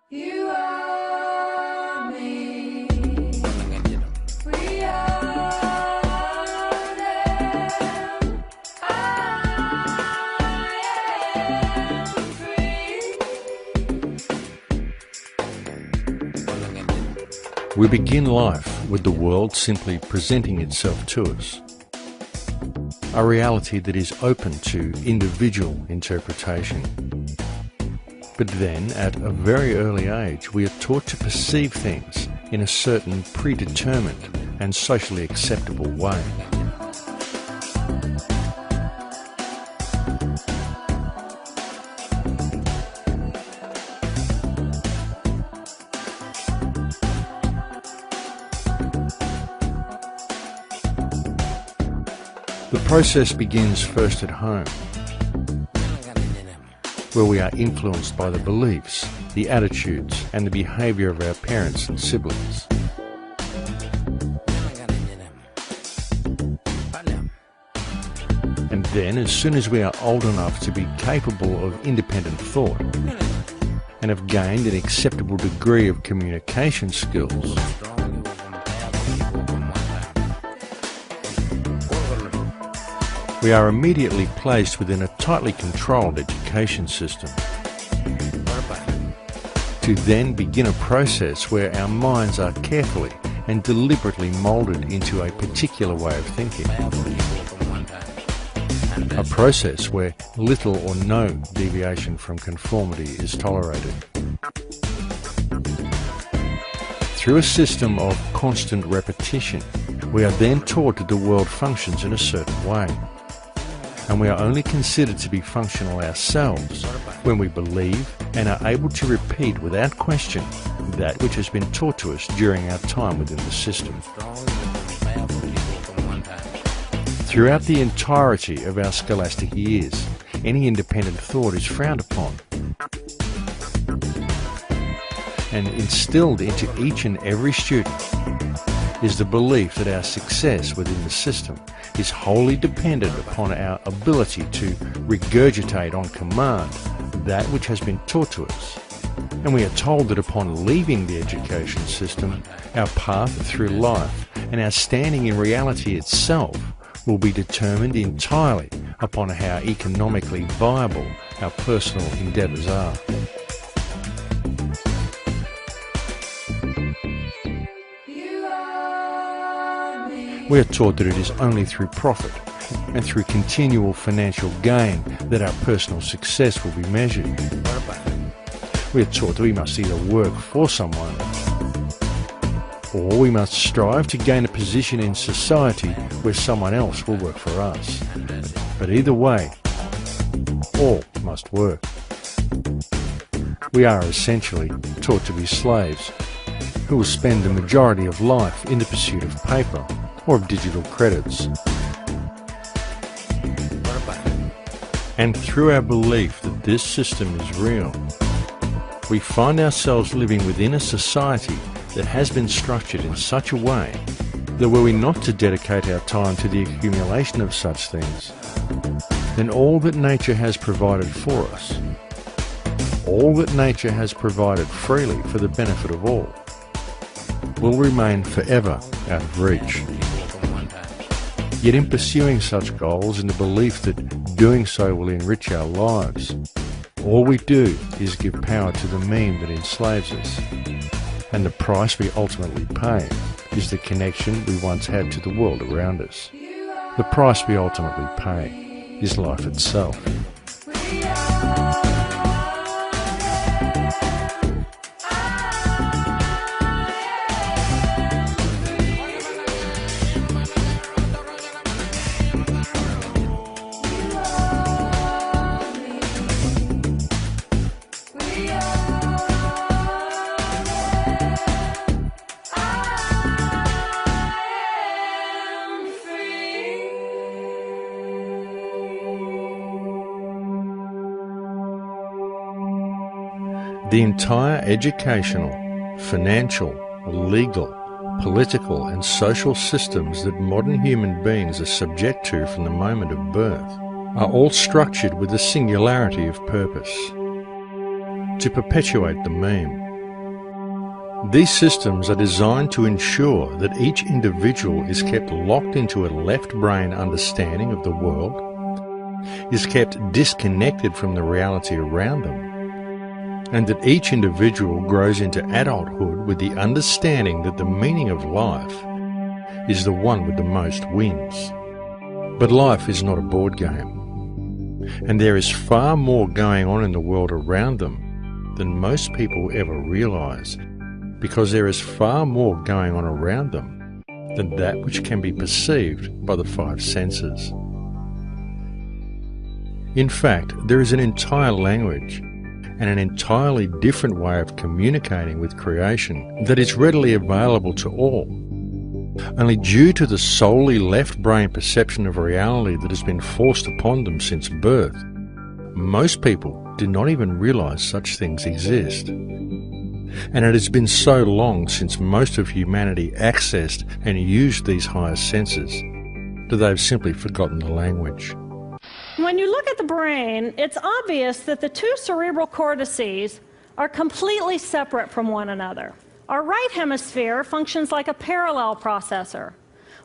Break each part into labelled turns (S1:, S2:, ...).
S1: You are me. We are them. I am free.
S2: We begin life with the world simply presenting itself to us. A reality that is open to individual interpretation. But then, at a very early age, we are taught to perceive things in a certain predetermined and socially acceptable way. The process begins first at home, where we are influenced by the beliefs, the attitudes, and the behaviour of our parents and siblings. And then, as soon as we are old enough to be capable of independent thought, and have gained an acceptable degree of communication skills, we are immediately placed within a tightly controlled education system, to then begin a process where our minds are carefully and deliberately moulded into a particular way of thinking. A process where little or no deviation from conformity is tolerated. Through a system of constant repetition, we are then taught that the world functions in a certain way. And we are only considered to be functional ourselves when we believe and are able to repeat without question that which has been taught to us during our time within the system. Throughout the entirety of our scholastic years, any independent thought is frowned upon, and instilled into each and every student is the belief that our success within the system is wholly dependent upon our ability to regurgitate on command that which has been taught to us. And we are told that upon leaving the education system, our path through life and our standing in reality itself will be determined entirely upon how economically viable our personal endeavours are. We are taught that it is only through profit and through continual financial gain that our personal success will be measured. We are taught that we must either work for someone or we must strive to gain a position in society where someone else will work for us. But either way, all must work. We are essentially taught to be slaves who will spend the majority of life in the pursuit of paper or of digital credits. And through our belief that this system is real, we find ourselves living within a society that has been structured in such a way that were we not to dedicate our time to the accumulation of such things, then all that nature has provided for us, all that nature has provided freely for the benefit of all, will remain forever out of reach. Yet in pursuing such goals in the belief that doing so will enrich our lives, all we do is give power to the meme that enslaves us, and the price we ultimately pay is the connection we once had to the world around us. The price we ultimately pay is life itself. The entire educational, financial, legal, political and social systems that modern human beings are subject to from the moment of birth are all structured with a singularity of purpose: to perpetuate the meme. These systems are designed to ensure that each individual is kept locked into a left brain understanding of the world, is kept disconnected from the reality around them, and that each individual grows into adulthood with the understanding that the meaning of life is the one with the most wins. But life is not a board game, and there is far more going on in the world around them than most people ever realise, because there is far more going on around them than that which can be perceived by the five senses. In fact, there is an entire language and an entirely different way of communicating with creation that is readily available to all. Only due to the solely left brain perception of reality that has been forced upon them since birth, most people do not even realise such things exist. And it has been so long since most of humanity accessed and used these higher senses that they've simply forgotten the language.
S3: When you look at the brain, it's obvious that the two cerebral cortices are completely separate from one another. Our right hemisphere functions like a parallel processor,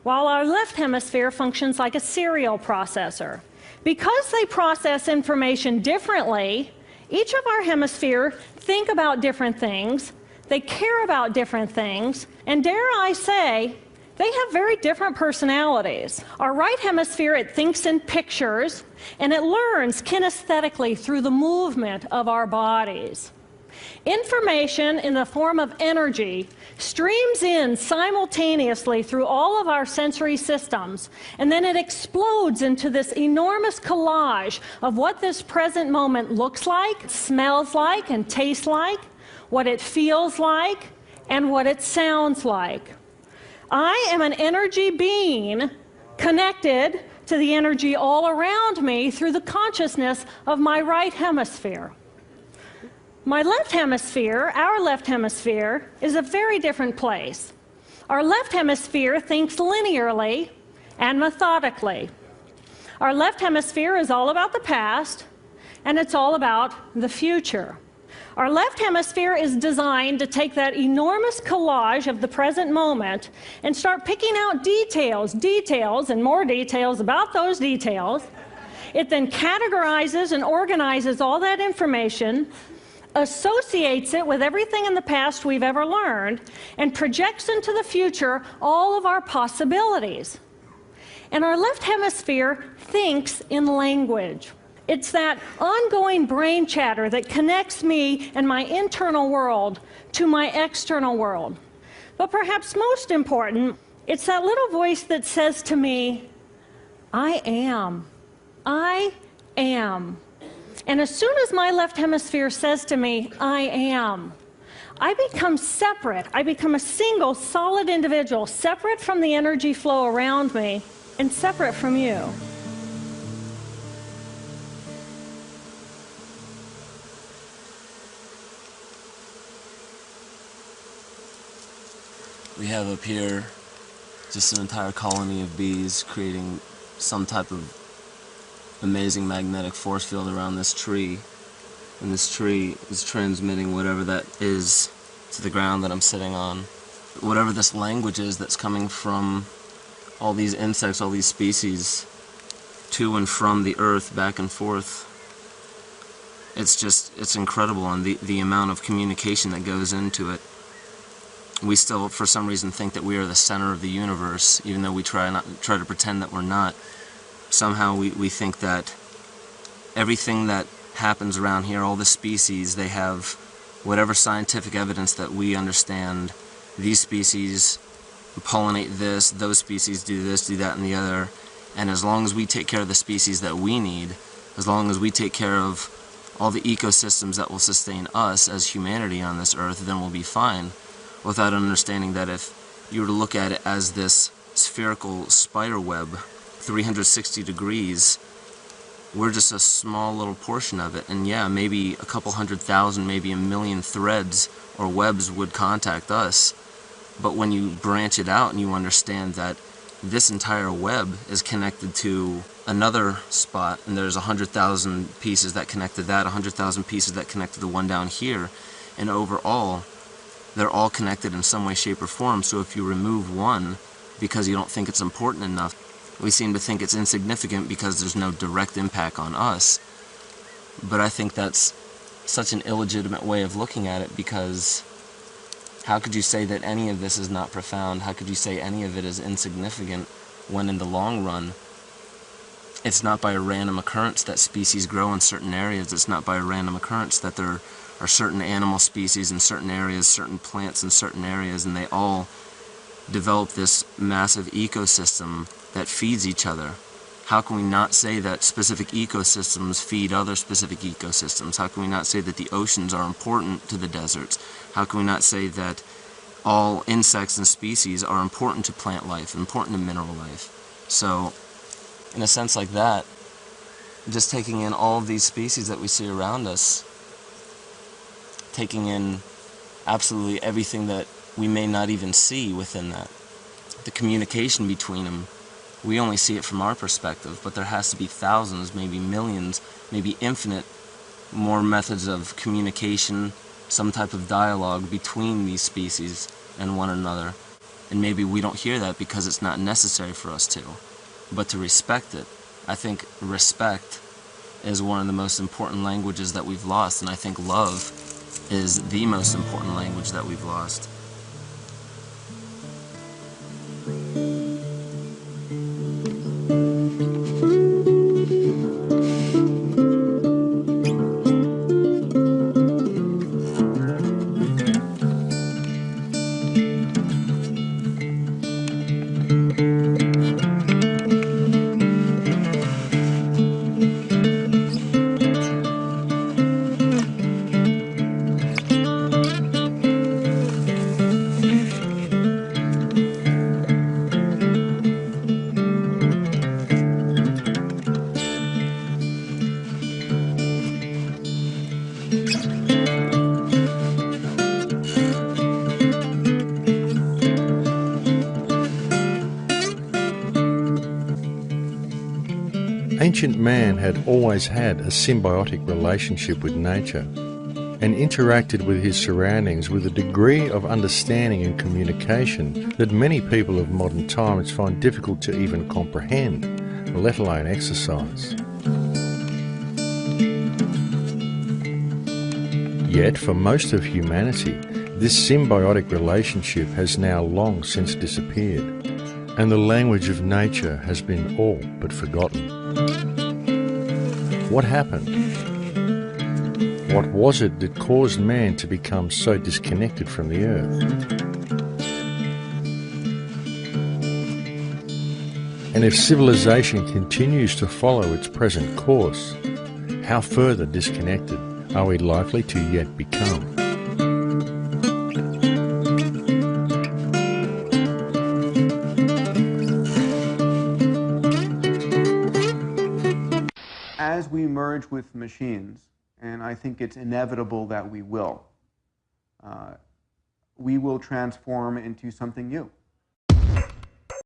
S3: while our left hemisphere functions like a serial processor. Because they process information differently, each of our hemispheres think about different things, they care about different things, and dare I say, they have very different personalities. Our right hemisphere, it thinks in pictures, and it learns kinesthetically through the movement of our bodies. Information in the form of energy streams in simultaneously through all of our sensory systems, and then it explodes into this enormous collage of what this present moment looks like, smells like, and tastes like, what it feels like, and what it sounds like. I am an energy being connected to the energy all around me through the consciousness of my right hemisphere. My left hemisphere, our left hemisphere, is a very different place. Our left hemisphere thinks linearly and methodically. Our left hemisphere is all about the past, and it's all about the future. Our left hemisphere is designed to take that enormous collage of the present moment and start picking out details, and more details about those details. It then categorizes and organizes all that information, associates it with everything in the past we've ever learned, and projects into the future all of our possibilities. And our left hemisphere thinks in language. It's that ongoing brain chatter that connects me and my internal world to my external world. But perhaps most important, it's that little voice that says to me, I am. I am. And as soon as my left hemisphere says to me, I am, I become separate. I become a single, solid individual, separate from the energy flow around me and separate from you.
S4: We have up here just an entire colony of bees creating some type of amazing magnetic force field around this tree, and this tree is transmitting whatever that is to the ground that I'm sitting on. Whatever this language is that's coming from all these insects, all these species, to and from the earth, back and forth, it's incredible, and the amount of communication that goes into it. We still, for some reason, think that we are the center of the universe, even though we try to pretend that we're not. Somehow we think that everything that happens around here, all the species, they have whatever scientific evidence that we understand. These species pollinate this, those species do this, do that, and the other. And as long as we take care of the species that we need, as long as we take care of all the ecosystems that will sustain us as humanity on this earth, then we'll be fine. Without understanding that if you were to look at it as this spherical spider web, 360 degrees, we're just a small little portion of it. And yeah, maybe a couple 100,000, maybe a million threads or webs would contact us. But when you branch it out and you understand that this entire web is connected to another spot, and there's 100,000 pieces that connect to that, 100,000 pieces that connect to the one down here, and overall, they're all connected in some way, shape, or form. So if you remove one because you don't think it's important enough, we seem to think it's insignificant because there's no direct impact on us. But I think that's such an illegitimate way of looking at it, because how could you say that any of this is not profound? How could you say any of it is insignificant when in the long run, it's not by a random occurrence that species grow in certain areas. It's not by a random occurrence that there are certain animal species in certain areas, certain plants in certain areas, and they all develop this massive ecosystem that feeds each other. How can we not say that specific ecosystems feed other specific ecosystems? How can we not say that the oceans are important to the deserts? How can we not say that all insects and species are important to plant life, important to mineral life? So, in a sense like that, just taking in all of these species that we see around us, taking in absolutely everything that we may not even see within that, the communication between them, we only see it from our perspective, but there has to be thousands, maybe millions, maybe infinite more methods of communication, some type of dialogue between these species and one another. And maybe we don't hear that because it's not necessary for us to. But to respect it, I think respect is one of the most important languages that we've lost, and I think love is the most important language that we've lost.
S2: Ancient man had always had a symbiotic relationship with nature and interacted with his surroundings with a degree of understanding and communication that many people of modern times find difficult to even comprehend, let alone exercise. Yet, for most of humanity, this symbiotic relationship has now long since disappeared, and the language of nature has been all but forgotten. What happened? What was it that caused man to become so disconnected from the earth? And if civilization continues to follow its present course, how further disconnected are we likely to yet become?
S5: As we merge with machines, and I think it's inevitable that we will transform into something new.